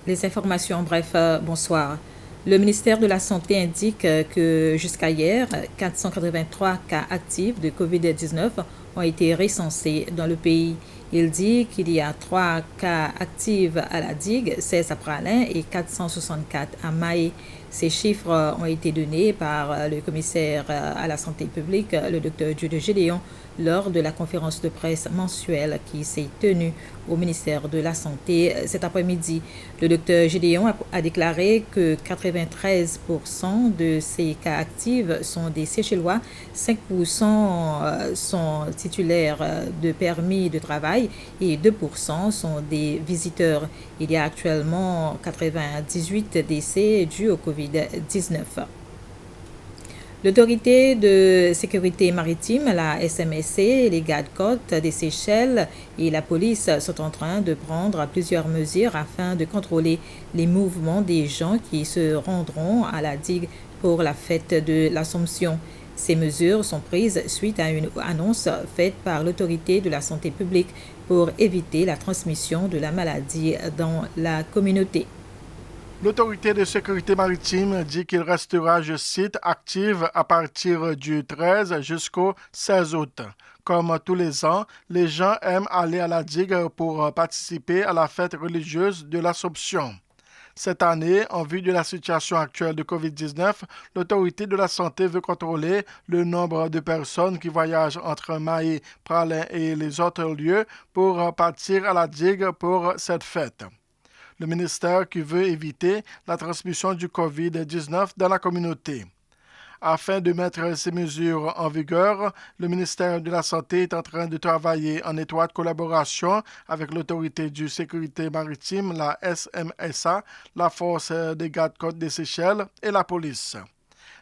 Les informations, bref, bonsoir. Le ministère de la Santé indique que jusqu'à hier, 483 cas actifs de COVID-19 ont été recensés dans le pays. Il dit qu'il y a 3 cas actifs à la digue, 16 à Pralin et 464 à Maé. Ces chiffres ont été donnés par le commissaire à la santé publique, le Dr Dieu de Gédéon, lors de la conférence de presse mensuelle qui s'est tenue au ministère de la Santé cet après-midi. Le docteur Gédéon a déclaré que 93% de ces cas actifs sont des Seychellois, 5% sont titulaires de permis de travail et 2% sont des visiteurs. Il y a actuellement 98 décès dus au COVID-19. L'autorité de sécurité maritime, la SMSC, les gardes-côtes des Seychelles et la police sont en train de prendre plusieurs mesures afin de contrôler les mouvements des gens qui se rendront à la digue pour la fête de l'Assomption. Ces mesures sont prises suite à une annonce faite par l'autorité de la santé publique pour éviter la transmission de la maladie dans la communauté. L'autorité de sécurité maritime dit qu'il restera, je cite, active à partir du 13 jusqu'au 16 août. Comme tous les ans, les gens aiment aller à la digue pour participer à la fête religieuse de l'Assomption. Cette année, en vue de la situation actuelle de COVID-19, l'autorité de la santé veut contrôler le nombre de personnes qui voyagent entre Maé, Pralin et les autres lieux pour partir à la digue pour cette fête. Le ministère qui veut éviter la transmission du COVID-19 dans la communauté. Afin de mettre ces mesures en vigueur, le ministère de la Santé est en train de travailler en étroite collaboration avec l'autorité de sécurité maritime, la SMSA, la Force des gardes-côtes des Seychelles et la police.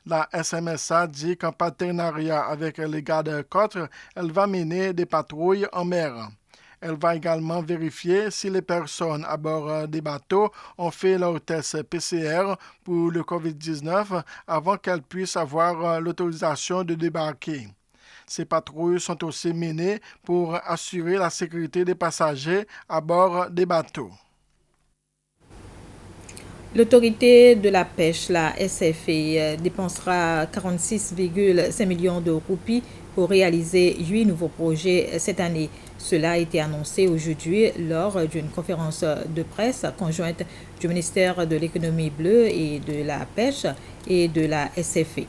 La SMSA dit qu'en partenariat avec les gardes-côtes, elle va mener des patrouilles en mer. Elle va également vérifier si les personnes à bord des bateaux ont fait leur test PCR pour le COVID-19 avant qu'elles puissent avoir l'autorisation de débarquer. Ces patrouilles sont aussi menées pour assurer la sécurité des passagers à bord des bateaux. L'autorité de la pêche, la SFA, dépensera 46,5 millions de roupies pour réaliser 8 nouveaux projets cette année. Cela a été annoncé aujourd'hui lors d'une conférence de presse conjointe du ministère de l'économie bleue et de la pêche et de la SFA.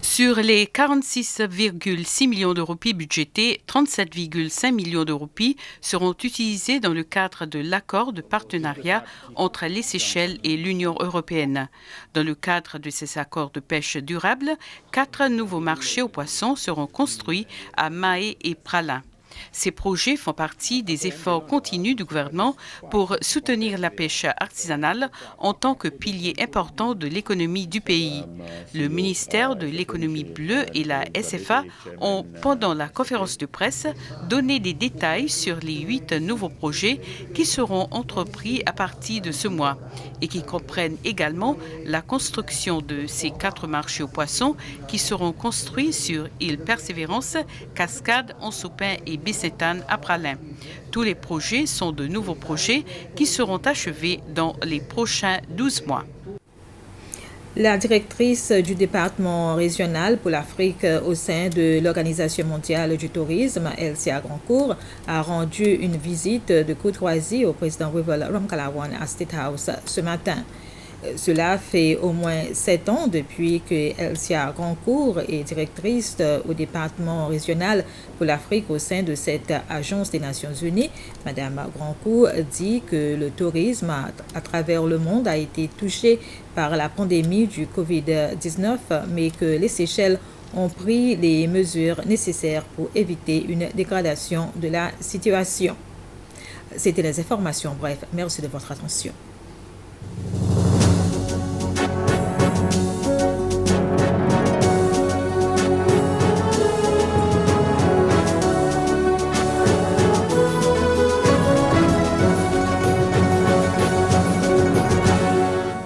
Sur les 46,6 millions de roupies budgétés, 37,5 millions de roupies seront utilisés dans le cadre de l'accord de partenariat entre les Seychelles et l'Union européenne. Dans le cadre de ces accords de pêche durable, 4 nouveaux marchés aux poissons seront construits à Maé et Pralin. Ces projets font partie des efforts continus du gouvernement pour soutenir la pêche artisanale en tant que pilier important de l'économie du pays. Le ministère de l'économie bleue et la SFA ont, pendant la conférence de presse, donné des détails sur les 8 nouveaux projets qui seront entrepris à partir de ce mois et qui comprennent également la construction de ces 4 marchés aux poissons qui seront construits sur île Persévérance, Cascade, Ansoupin et Bessétane à Pralin. Tous les projets sont de nouveaux projets qui seront achevés dans les prochains 12 mois. La directrice du département régional pour l'Afrique au sein de l'Organisation mondiale du tourisme, Elsia Grandcourt, a rendu une visite de courtoisie au président Wavel Ramkalawan à State House ce matin. Cela fait au moins 7 ans depuis que Elsia Grandcourt est directrice au département régional pour l'Afrique au sein de cette agence des Nations Unies. Madame Grandcourt dit que le tourisme à travers le monde a été touché par la pandémie du COVID-19, mais que les Seychelles ont pris les mesures nécessaires pour éviter une dégradation de la situation. C'était les informations. Bref, merci de votre attention.